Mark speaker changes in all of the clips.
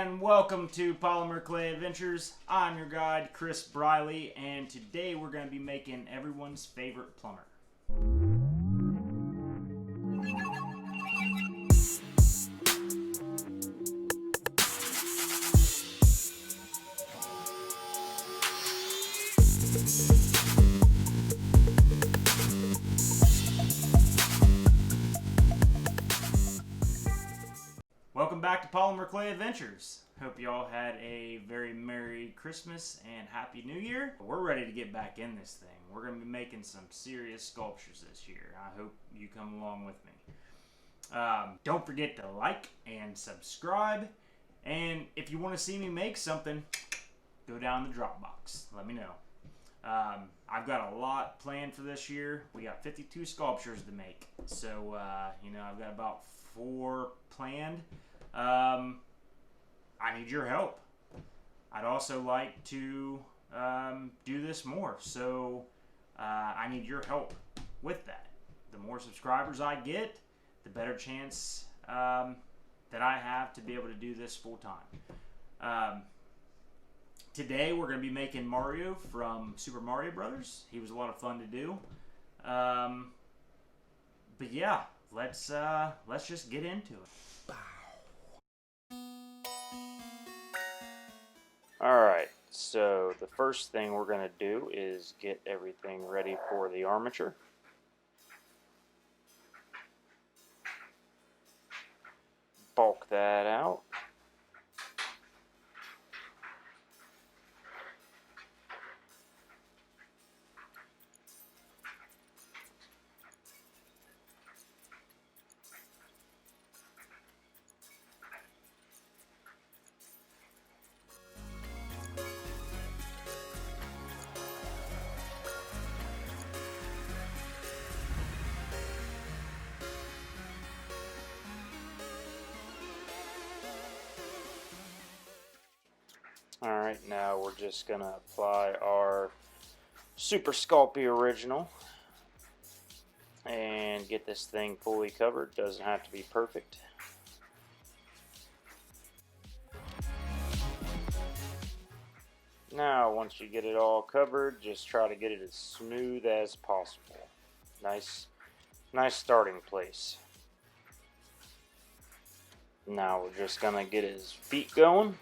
Speaker 1: And welcome to Polymer Clay Adventures. I'm your guide, Chris Briley, and today we're going to be making everyone's favorite plumber. Welcome back to Polymer Clay Adventures. Hope you all had a very Merry Christmas and Happy New Year. We're ready to get back in this thing. We're going to be making some serious sculptures this year. I hope you come along with me. Don't forget to like and subscribe. And if you want to see me make something, go down the drop box. Let me know. I've got a lot planned for this year. We got 52 sculptures to make. So, I've got about 4 planned. I need your help. I'd also like to do this more, so I need your help with that. The more subscribers I get, the better chance that I have to be able to do this full time. Today we're going to be making Mario from Super Mario Brothers. He was a lot of fun to do. But yeah, let's just get into it. Alright, so the first thing we're going to do is get everything ready for the armature. Bulk that out. Alright, now we're just going to apply our Super Sculpey original and get this thing fully covered. Doesn't have to be perfect. Now, once you get it all covered, just try to get it as smooth as possible. Nice starting place. Now we're just going to get his feet going.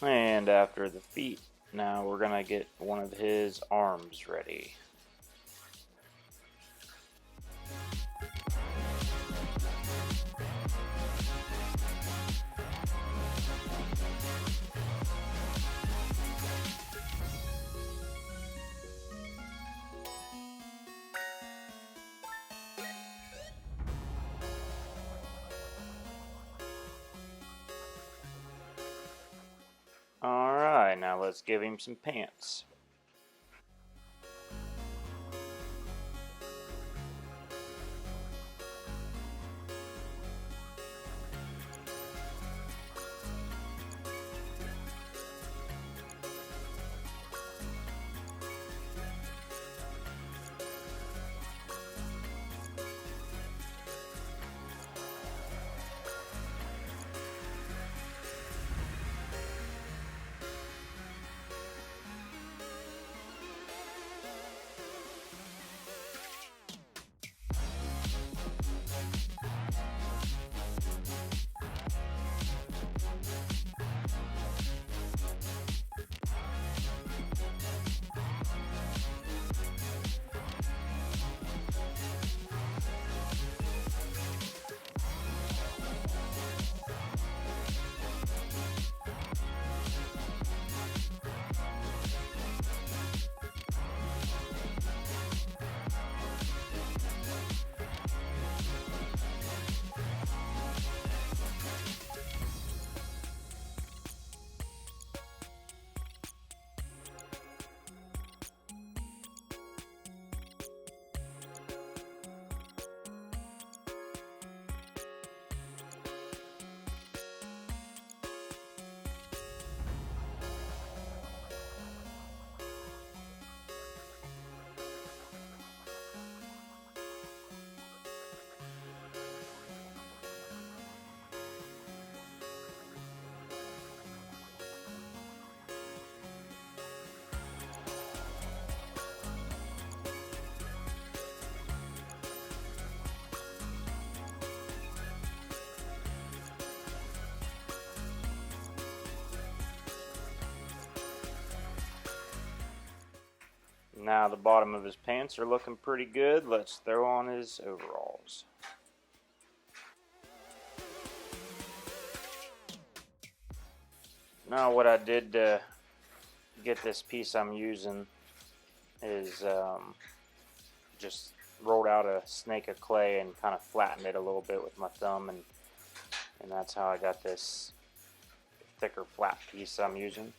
Speaker 1: And after the feet, now we're going to get one of his arms ready. Alright, now let's give him some pants. Now the bottom of his pants are looking pretty good. Let's throw on his overalls. Now what I did to get this piece I'm using is just rolled out a snake of clay and kind of flattened it a little bit with my thumb, and that's how I got this thicker flat piece I'm using.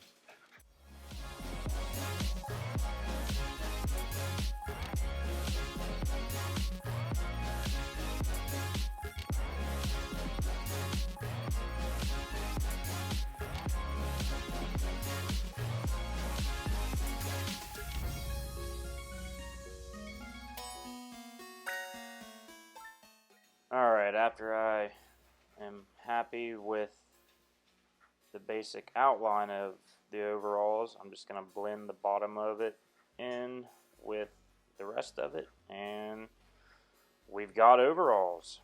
Speaker 1: Alright, after I am happy with the basic outline of the overalls, I'm just going to blend the bottom of it in with the rest of it, and we've got overalls.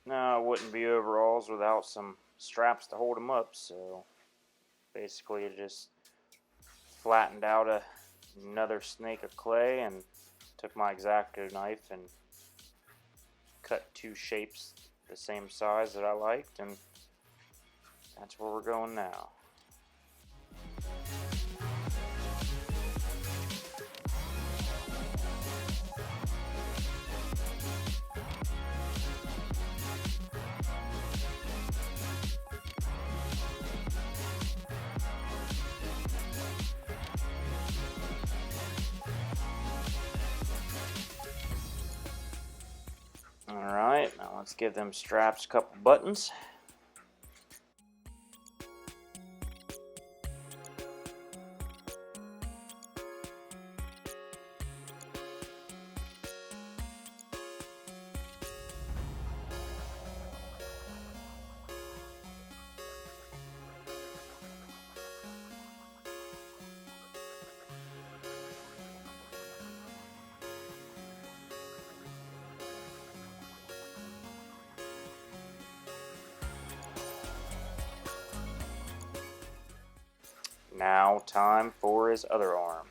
Speaker 1: Now, it wouldn't be overalls without some straps to hold them up, so basically I just flattened out another snake of clay and took my X-Acto knife and cut two shapes the same size that I liked, and that's where we're going now. Alright, now let's give them straps a couple buttons. Now time for his other arm.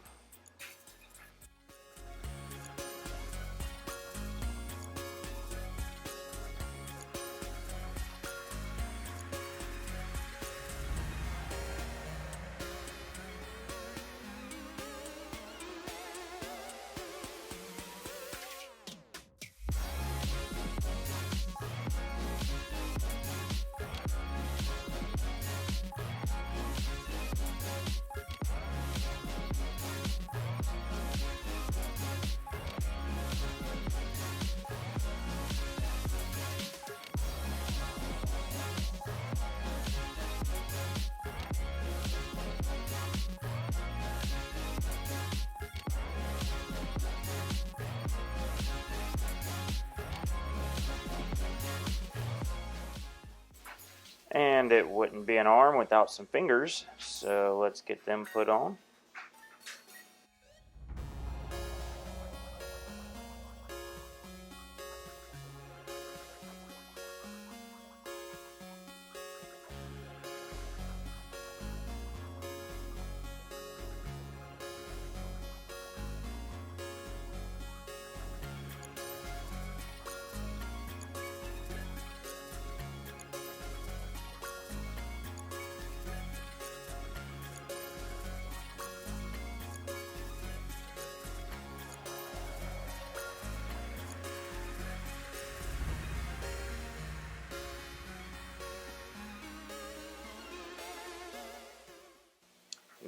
Speaker 1: And it wouldn't be an arm without some fingers, so let's get them put on.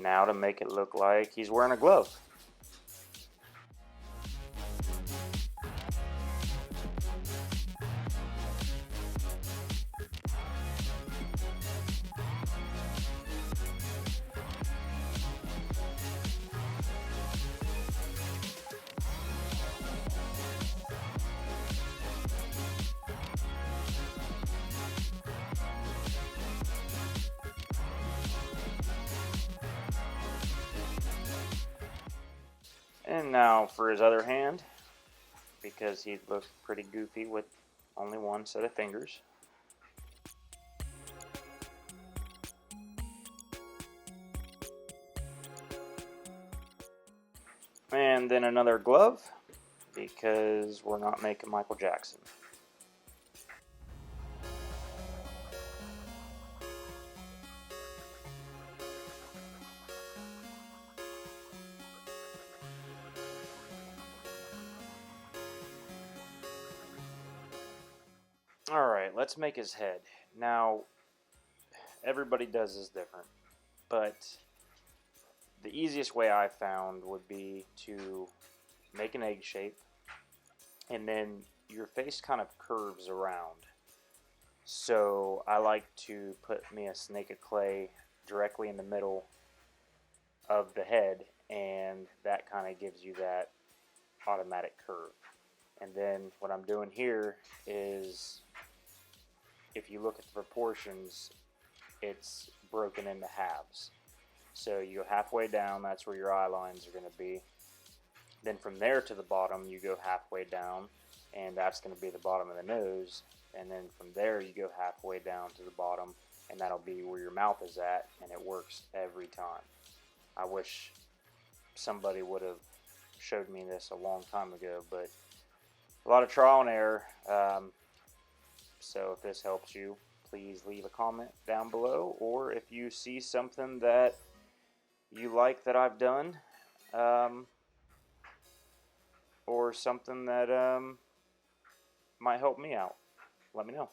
Speaker 1: Now to make it look like he's wearing a glove. Now for his other hand, because he looks pretty goofy with only one set of fingers. And then another glove, because we're not making Michael Jackson. Alright, let's make his head. Now, everybody does this different, but the easiest way I found would be to make an egg shape, and then your face kind of curves around. So I like to put me a snake of clay directly in the middle of the head, and that kind of gives you that automatic curve. And then what I'm doing here is, if you look at the proportions, it's broken into halves. So you go halfway down, that's where your eye lines are going to be. Then from there to the bottom, you go halfway down, and that's going to be the bottom of the nose. And then from there, you go halfway down to the bottom, and that'll be where your mouth is at, and it works every time. I wish somebody would have showed me this a long time ago, but a lot of trial and error. So if this helps you, please leave a comment down below, or if you see something that you like that I've done, or something that might help me out, let me know.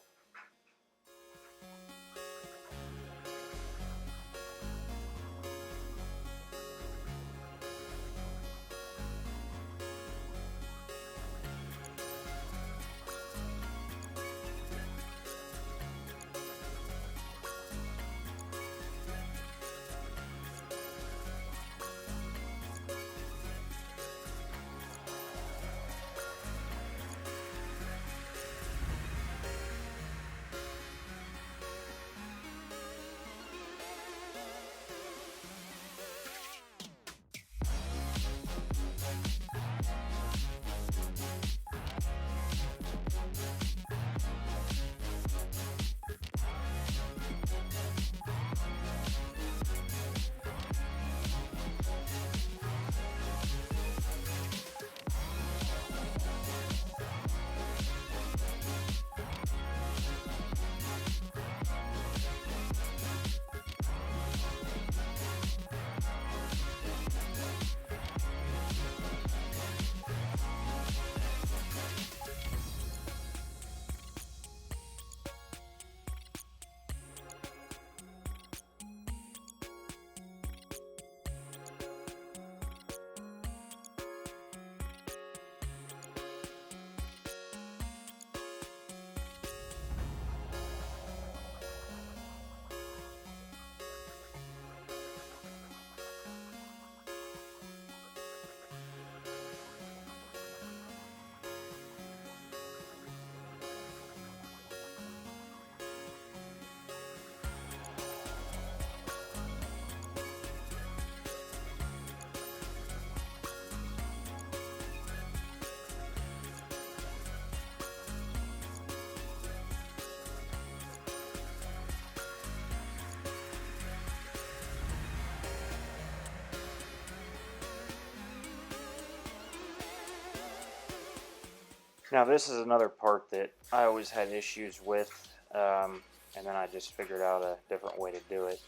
Speaker 1: Now this is another part that I always had issues with, and then I just figured out a different way to do it.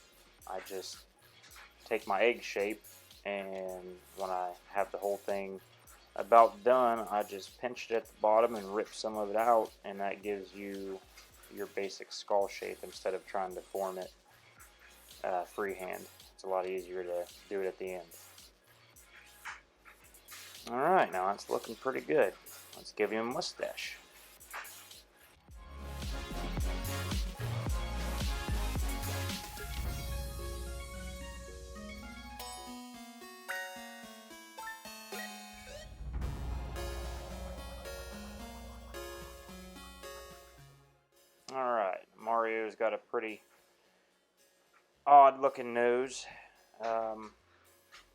Speaker 1: I just take my egg shape, and when I have the whole thing about done, I just pinch it at the bottom and rip some of it out, and that gives you your basic skull shape instead of trying to form it freehand. It's a lot easier to do it at the end. Alright, now it's looking pretty good. Let's give him a mustache. Alright, Mario's got a pretty odd looking nose.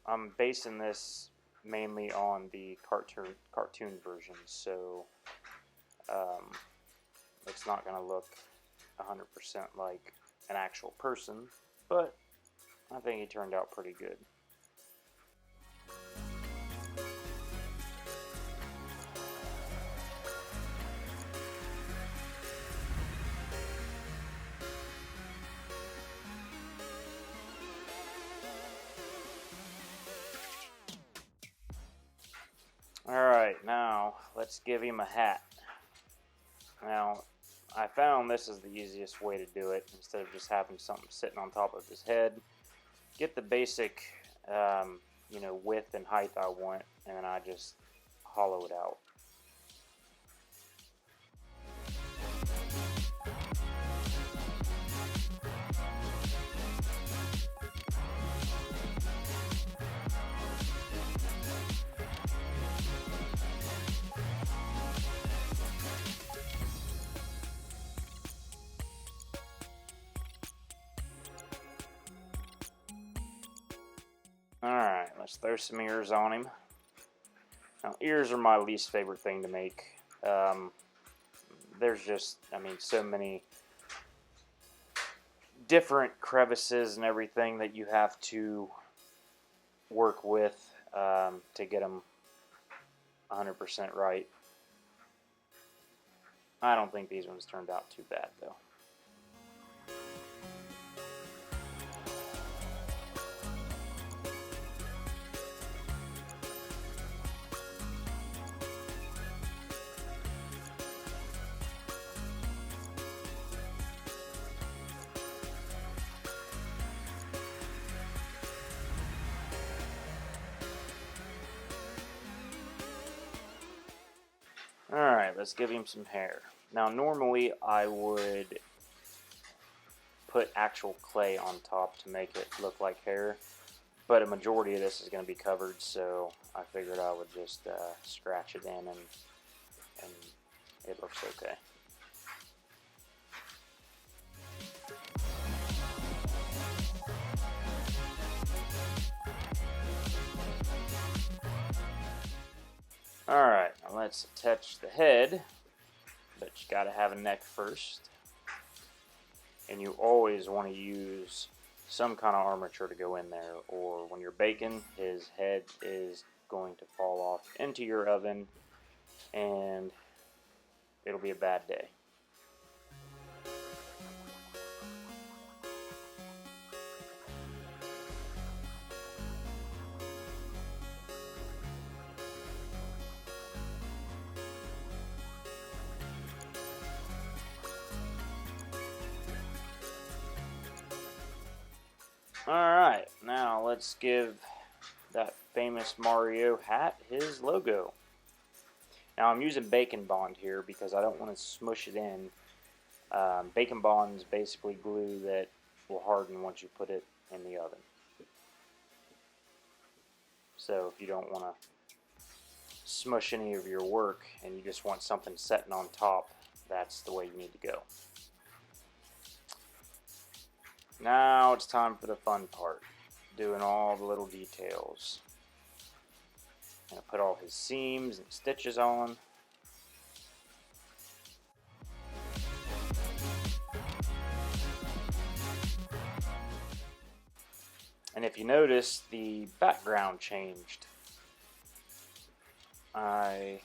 Speaker 1: I'm basing this mainly on the cartoon version, so it's not going to look 100% like an actual person, but I think he turned out pretty good. Alright, now let's give him a hat. Now, I found this is the easiest way to do it, instead of just having something sitting on top of his head. Get the basic, width and height I want, and then I just hollow it out. Alright, let's throw some ears on him. Now, ears are my least favorite thing to make. There's just, so many different crevices and everything that you have to work with to get them 100% right. I don't think these ones turned out too bad, though. Alright, let's give him some hair. Now, normally I would put actual clay on top to make it look like hair, but a majority of this is going to be covered, so I figured I would just scratch it in and it looks okay. Alright, now let's attach the head, but you gotta have a neck first. And you always want to use some kind of armature to go in there, or when you're baking, his head is going to fall off into your oven and it'll be a bad day. Alright, now let's give that famous Mario hat his logo. Now I'm using Bacon Bond here because I don't want to smush it in. Bacon Bond is basically glue that will harden once you put it in the oven. So if you don't want to smush any of your work and you just want something setting on top, that's the way you need to go. Now it's time for the fun part, doing all the little details. I'm going to put all his seams and stitches on. And if you notice, the background changed. I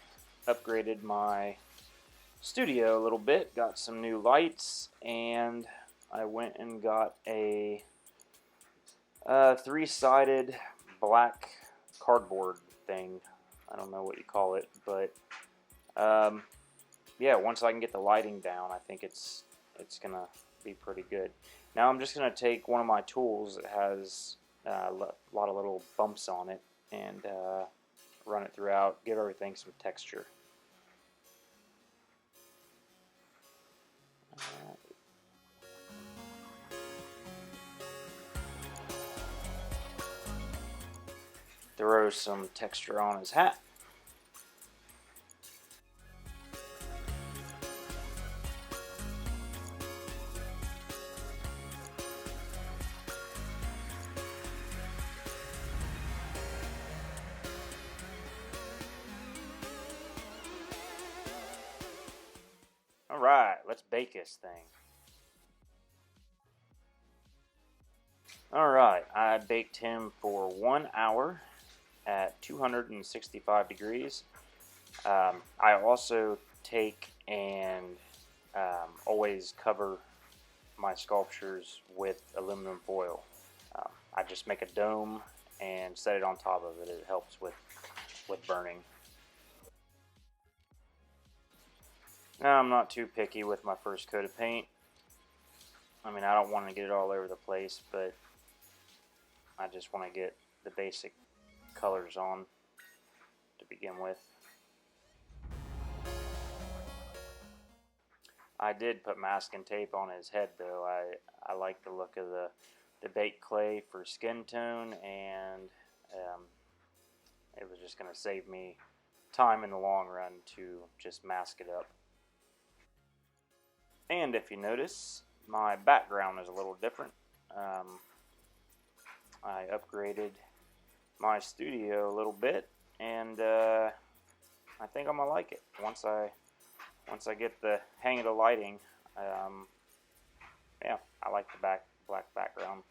Speaker 1: upgraded my studio a little bit, got some new lights, and I went and got a three-sided black cardboard thing. I don't know what you call it, but yeah, once I can get the lighting down, I think it's gonna be pretty good. Now I'm just gonna take one of my tools that has a lot of little bumps on it and run it throughout, give everything some texture. Throw some texture on his hat. Alright, let's bake this thing. Alright, I baked him for 1 hour at 265 degrees. I also take and always cover my sculptures with aluminum foil. I just make a dome and set it on top of it. It helps with burning. Now, I'm not too picky with my first coat of paint. I mean, I don't want to get it all over the place, but I just want to get the basic colors on to begin with. I did put masking tape on his head though. I like the look of the baked clay for skin tone, and it was just going to save me time in the long run to just mask it up. And if you notice, my background is a little different. I upgraded my studio a little bit, and I think I'm gonna like it once I get the hang of the lighting. Yeah, I like the black background.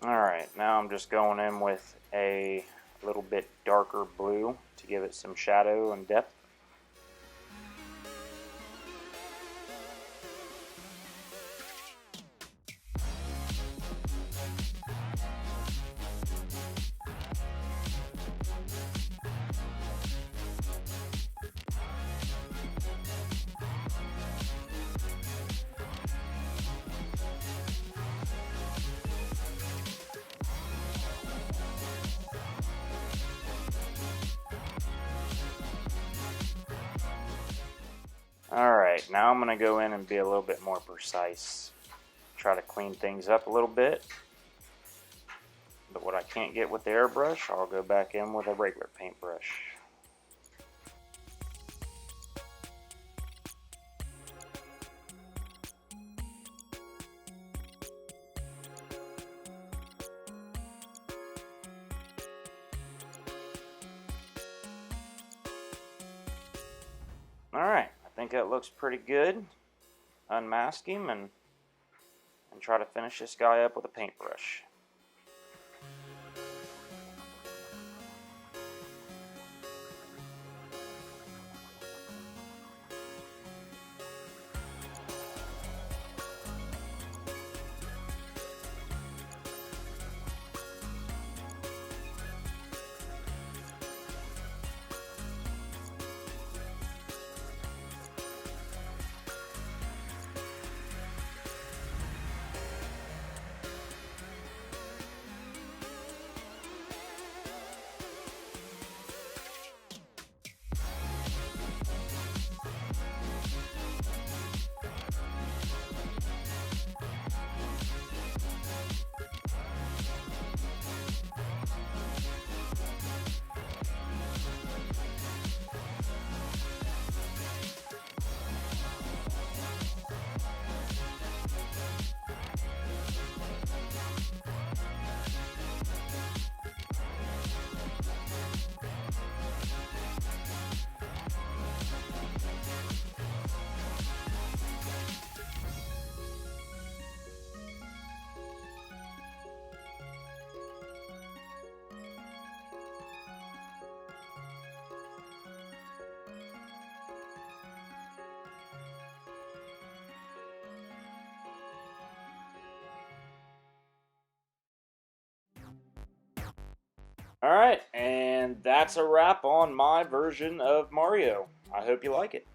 Speaker 1: Alright, now I'm just going in with a little bit darker blue to give it some shadow and depth. Alright, now I'm going to go in and be a little bit more precise. Try to clean things up a little bit. But what I can't get with the airbrush, I'll go back in with a regular paintbrush. Alright, I think that looks pretty good. Unmask him and try to finish this guy up with a paintbrush. Alright, and that's a wrap on my version of Mario. I hope you like it.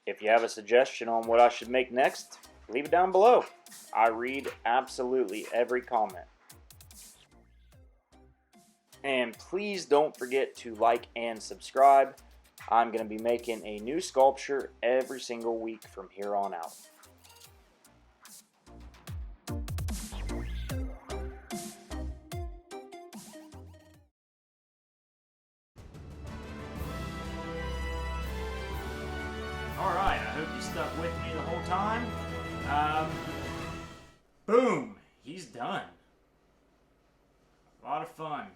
Speaker 1: If you have a suggestion on what I should make next, leave it down below. I read absolutely every comment. And please don't forget to like and subscribe. I'm going to be making a new sculpture every single week from here on out. Alright, I hope you stuck with me the whole time. Boom! He's done. A lot of fun.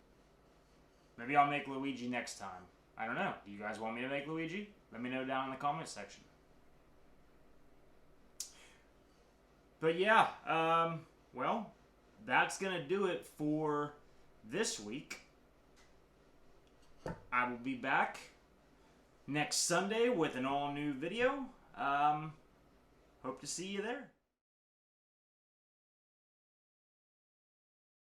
Speaker 1: Maybe I'll make Luigi next time. I don't know. Do you guys want me to make Luigi? Let me know down in the comments section. But yeah, well, that's going to do it for this week. I will be back next Sunday with an all-new video. Hope to see you there.